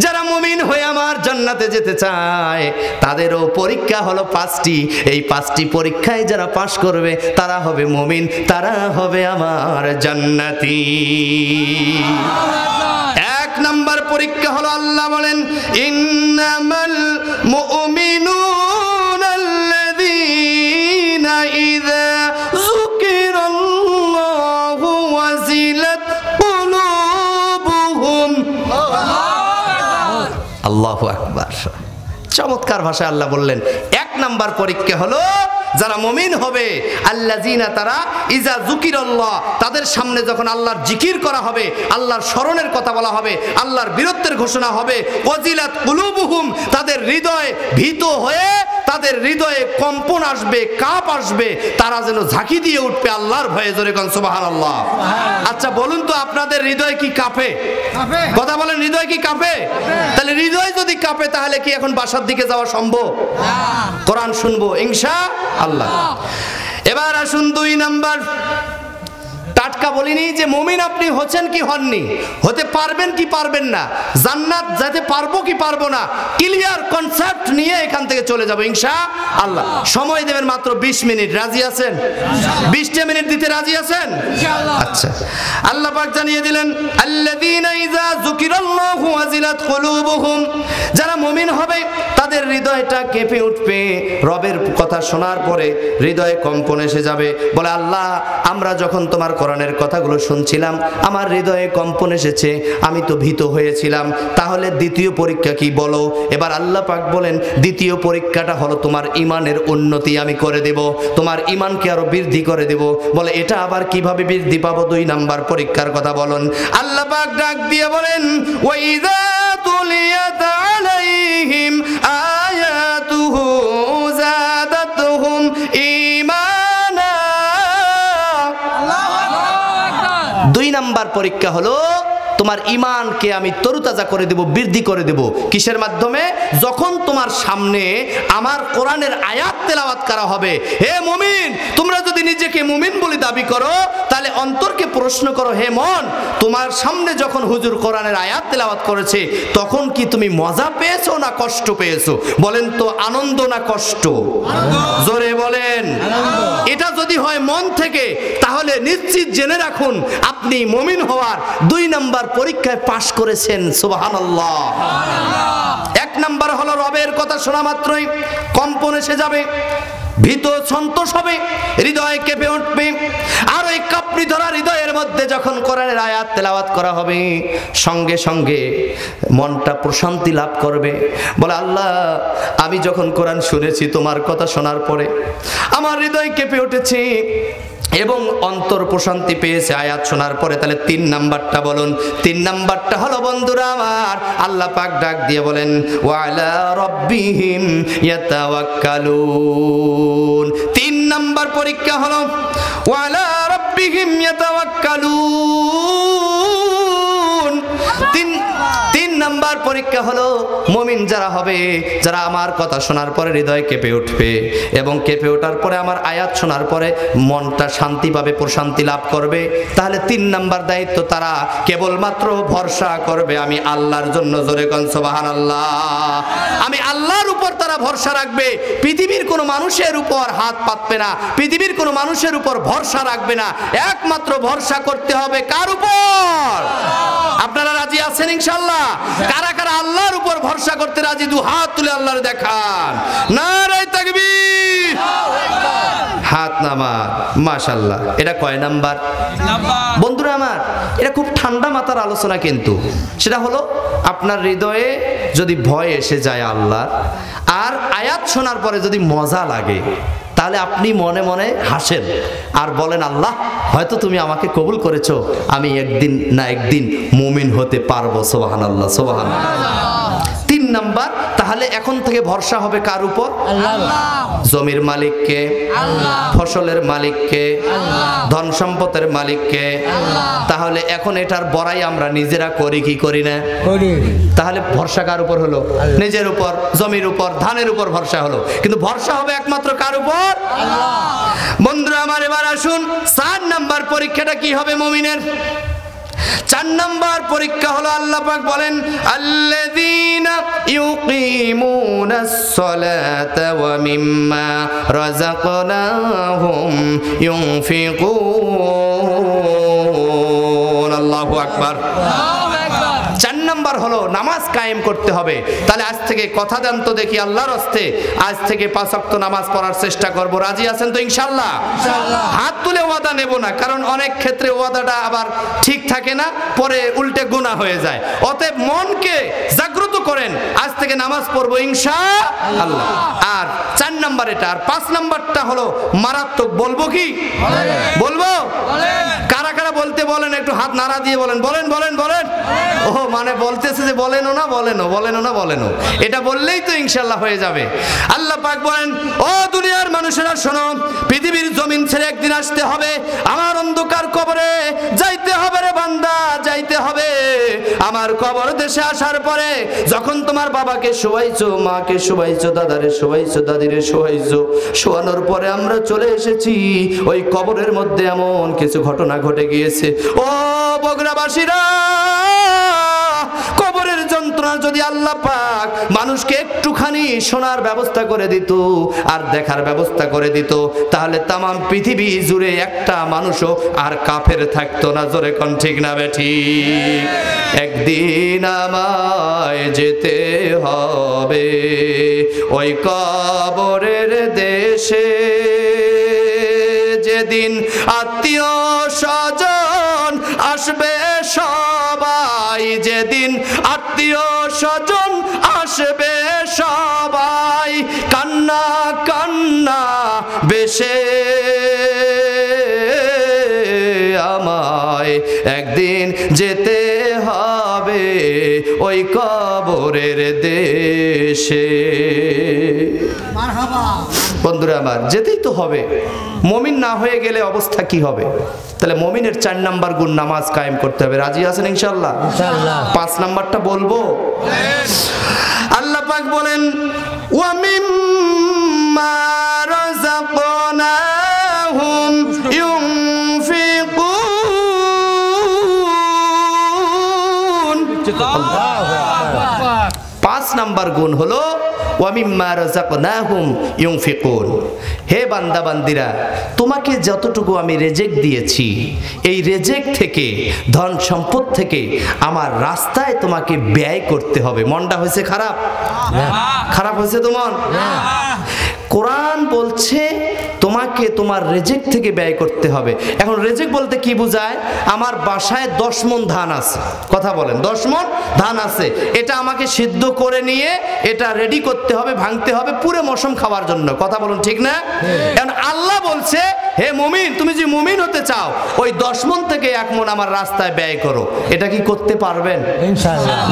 যারা মুমিন হয়ে আমার জান্নাতে যেতে চায় তাদেরও পরীক্ষা হলো 5টি। এই 5টি পরীক্ষায় যারা পাশ করবে তারা হবে মুমিন, তারা হবে আমার জান্নাতি। 1 নাম্বার পরীক্ষা হলো আল্লাহ বলেন ইন্নামাল মুমিনুনা আল্লাযীনা ইযা যুকিরাল্লাহু ওয়াজিলাত কুলুবুহুম। আল্লাহু আকবার। চমৎকার ভাষায় আল্লাহ বললেন 1 নাম্বার পরীক্ষা হলো যারা মুমিন হবে আল্লাযীনা, তারা ইজা যুকিরাল্লাহ, তাদের সামনে যখন আল্লাহর জিকির করা হবে, আল্লাহর স্মরণের কথা বলা হবে, আল্লাহর বীরত্বের ঘোষণা হবে, ওয়াজিলাত কুলুবুহুম, তাদের হৃদয় ভীত হয়ে, তাদের হৃদয়ে কম্পন আসবে, কাঁপ আসবে, তারা যেন ঝাঁকি দিয়ে উঠবে আল্লাহর ভয়ে। জোরে কোন সুবহানাল্লাহ। আচ্ছা বলুন তো আপনাদের হৃদয় কি কাঁপে? কথা বলেন, হৃদয় কি কাঁপে? তাহলে হৃদয় যদি কাঁপে তাহলে কি এখন বাসার দিকে যাওয়া সম্ভব? কোরআন শুনবো ইনশাআল্লাহ। এবার আসুন 2 নাম্বার। টাটকা বলিনি যে মুমিন আপনি হচ্ছেন কি হননি, হতে পারবেন কি পারবেন না, জান্নাত যেতে পারবো কি পারবো না, ক্লিয়ার কনসেপ্ট নিয়ে এখান থেকে চলে যাবো ইনশাআল্লাহ। সময় দেবেন মাত্র 20 মিনিট। রাজি আছেন? 20টা মিনিট দিতে রাজি আছেন? আচ্ছা, আল্লাহ পাক জানিয়ে দিলেন আল্লাযীনা ইযা যুকিরাল্লাহু ওয়াজিলাত কুলুবুহুম, যারা মুমিন হবে তাদের হৃদয়টা কেঁপে উঠবে, রবের কথা শোনার পরে হৃদয়ে কম্পন এসে যাবে। বলে আল্লাহ আমরা যখন তোমার কোরআনের কথাগুলো শুনছিলাম আমার হৃদয়ে কম্পন এসেছে, আমি তো ভীত হয়েছিলাম। তাহলে দ্বিতীয় পরীক্ষা কি বলো? এবার আল্লাহ পাক বলেন দ্বিতীয় পরীক্ষাটা হলো তোমার ঈমানের উন্নতি আমি করে দেব, তোমার ঈমানকে আরো বৃদ্ধি করে দেব। বলে এটা আবার কিভাবে বৃদ্ধি পাবো? 2 নাম্বার পরীক্ষার কথা বলুন। আল্লাহ পাক ডাক দিয়ে বলেন ওয়াইযা তুলিয়াত আলাইহিম আয়াতুহু যাদাতুহুম ঈমানা। 2 নাম্বার পরীক্ষা হলো তোমার ঈমানকে আমি তরুতাজা করে দেব, বৃদ্ধি করে দেব। কিসের মাধ্যমে? যখন তোমার সামনে আমার কোরআনের আয়াত তেলাওয়াত করা হবে। হে মুমিন, তোমরা যদি নিজেকে মুমিন বলে দাবি করো তাহলে অন্তরকে প্রশ্ন করো, হে মন, তোমার সামনে যখন হুজুর কোরআনের আয়াত তেলাওয়াত করেছে তখন কি তুমি মজা পেয়েছো না কষ্ট পেয়েছো? বলেন তো, আনন্দ না কষ্ট? জোরে বলেন। এটা যদি হয় মন থেকে তাহলে নিশ্চিত জেনে রাখুন আপনি মুমিন হওয়ার 2 নাম্বার পরীক্ষায় পাশ করেছেন। সুবহানাল্লাহ। 1 নাম্বার হলো রবের কথা শোনা মাত্রই কম্পন এসে যাবে, ভীত সন্তোষ হবে, হৃদয় কেঁপে উঠবে। আর ওই কাঁপনি ধরা হৃদয়ের মধ্যে যখন কোরআনের আয়াত তেলাওয়াত করা হবে সঙ্গে সঙ্গে মনটা প্রশান্তি লাভ করবে। বলে আল্লাহ আমি যখন কোরআন শুনেছি তোমার কথা শোনার পরে আমার হৃদয় কেঁপে উঠেছে এবং অন্তর প্রশান্তি পেয়েছে আয়াত শোনার পরে। তাহলে 3 নাম্বারটা বলুন। 3 নাম্বারটা হলো বন্ধুরা আমার আল্লাহ পাক ডাক দিয়ে বলেন ওয়ালা রাব্বিহিম ইয়াতাওয়াক্কালুন। 3 নাম্বার পরীক্ষা হলো ওয়ালা রাব্বিহিম ইয়াতাওয়াক্কালুন। 3 নাম্বার পরীক্ষা হলো মুমিন যারা হবে, যারা আমার কথা শোনার পরে হৃদয় কেঁপে উঠবে এবং কেঁপে ওঠার পরে আমার আয়াত শোনার পরে মনটা শান্তি পাবে, প্রশান্তি লাভ করবে। তাহলে 3 নাম্বার দায়িত্ব, তারা কেবলমাত্র ভরসা করবে আমি আল্লাহর জন্য। জোরে কোন সুবহানাল্লাহ। আমি আল্লাহর উপর তারা ভরসা রাখবে, পৃথিবীর কোনো মানুষের উপর হাত পাতবে না, পৃথিবীর কোনো মানুষের উপর ভরসা রাখবে না। একমাত্র ভরসা করতে হবে কার উপর? আপনারা রাজি আছেন ইনশাআল্লাহ? কারা কারা আল্লাহর উপর ভরসা করতে রাজি? 2 হাত তুলে আল্লাহর দেখান। নারে তাকবীর, হাত নামা। মাশাআল্লাহ। এটা কয় নাম্বার? বন্ধুরা আমার, এটা খুব ঠান্ডা মাথার আলোচনা, কিন্তু সেটা হলো আপনার হৃদয়ে যদি ভয় এসে যায় আল্লাহর, আর আয়াত শোনার পরে যদি মজা লাগে, তাহলে আপনি মনে মনে হাসেন আর বলেন, আল্লাহ হয়তো তুমি আমাকে কবুল করেছো, আমি একদিন না একদিন মুমিন হতে পারবো। সুবহানাল্লাহ, সুবহানাল্লাহ। 3 নাম্বার, তাহলে এখন থেকে ভরসা হবে কার উপর? আল্লাহ। জমির মালিককে, ফসলের মালিককে, ধন সম্পদের মালিককে। তাহলে এখন এটার বড়াই আমরা নিজেরা করি কি করি না? তাহলে ভরসা কার উপর হলো? নিজের উপর, জমির উপর, ধানের উপর ভরসা হলো। কিন্তু ভরসা হবে একমাত্র কার উপর? আল্লাহ। বন্ধুরা আমার, এবার আসুন 4 নাম্বার পরীক্ষাটা কি হবে মুমিনের? 4 নাম্বার পরীক্ষা হলো, আল্লাহ পাক বলেন, আল্লাযীনা ইউকিমুনাস সালাতা ওয়া মিম্মা রাযাকনাহুম ইউনফিকুন। আল্লাহু আকবার। 4 নাম্বার হলো নামাজ কায়েম করতে হবে। তাহলে আজ থেকে কথা দেন তো দেখি আল্লাহর হস্তে, আজ থেকে 5 ওয়াক্ত নামাজ পড়ার চেষ্টা করব। রাজি আছেন তো ইনশাআল্লাহ? হাত তুলে ওয়াদা নেব না, কারণ অনেক ক্ষেত্রে ওয়াদাটা আবার ঠিক থাকে না, পরে উল্টে গুনাহ হয়ে যায়। অতএব মনকে জাগ্রত করেন, আজ থেকে নামাজ পড়বো ইনশাআল্লাহ। আর 4 নাম্বার এটা। আর 5 নাম্বারটা হলো মারাত্মক। বলবো কি? বলবো? কারা কারা বলতে বলেন, একটু হাত নাড়া দিয়ে বলেন, বলেন বলেন বলেন। ও মানে বলতেছে যে বলেনও না, বলেনও, বলেনও না, বলেনও। এটা বললেই তো ইনশাআল্লাহ হয়ে যাবে। আল্লাহ পাক বলেন, ও দুনিয়ার মানুষেরা শোনো, পৃথিবীর জমিন ছেড়ে একদিন আসতে হবে, আমার অন্ধকার কবরে যাইতে হবে রে বান্দা, যাইতে হবে। আমার কবর দেশে আসার পরে যখন তোমার বাবাকে শোয়াইছো, মাকে শোয়াইছো, দাদারে শোয়াইছো, দাদিরে শোয়াইছো, শোয়ানোর পরে আমরা চলে এসেছি, ওই কবরের মধ্যে এমন কিছু ঘটনা ঘটে গিয়েছে। ও বগুড়াবাসীরা, কবরের যন্ত্রণা যদি আল্লাহ পাক মানুষকে একটুখানি শোনার ব্যবস্থা করে দিত আর দেখার ব্যবস্থা করে দিত, তাহলে তামাম পৃথিবী জুড়ে একটা মানুষও আর কাফের থাকতো না। জোরে কোন ঠিক না বেঠিক? একদিন আমায় যেতে হবে ওই কবরের দেশে, যেদিন আত্মীয় স্বজন আসবে সবাই, যেদিন আত্মীয় স্বজন আসবে সবাই, কান্না কান্না বেশে আমায় একদিন যেতে হবে ওই কবরের দেশে। বন্ধুরা আমার, যেতেই তো হবে। মুমিন না হয়ে গেলে অবস্থা কি হবে? তাহলে মুমিনের 4 নাম্বার গুণ নামাজ কায়েম করতে হবে। রাজি আছেন ইনশাআল্লাহ? ইনশাআল্লাহ। 5 নাম্বারটা বলবো। আল্লাহ পাক বলেন, ওয়া মিম্মা রাযাকনাহুম ইউনফিকুন। 5 নাম্বার গুণ হলো ওয়া মিম্মা রাযাকনাহুম ইউনফিকুন। হে বান্দা বান্দিরা, তোমাকে যতটুকু আমি রেজেক দিয়েছি, এই রেজেক থেকে, ধন সম্পদ থেকে আমার রাস্তায় তোমাকে ব্যয় করতে হবে। মনটা হয়েছে খারাপ? খারাপ হয়েছে তো মন? কোরআন বলছে তোমাকে তোমার রেজেক থেকে ব্যয় করতে হবে। এখন রেজেক বলতে কি বোঝায়? আমার বাসায় 10 মণ ধান আছে, কথা বলেন, 10 মণ ধান আছে, এটা আমাকে সিদ্ধ করে নিয়ে এটা রেডি করতে হবে, ভাঙতে হবে পুরো মৌসুম খাওয়ার জন্য, কথা বলুন ঠিক না? এখন আল্লাহ বলছে, হে মুমিন, তুমি যে মুমিন হতে চাও, ওই 10 মণ থেকে 1 মণ আমার রাস্তায় ব্যয় করো। এটা কি করতে পারবেন? ইনশাআল্লাহ।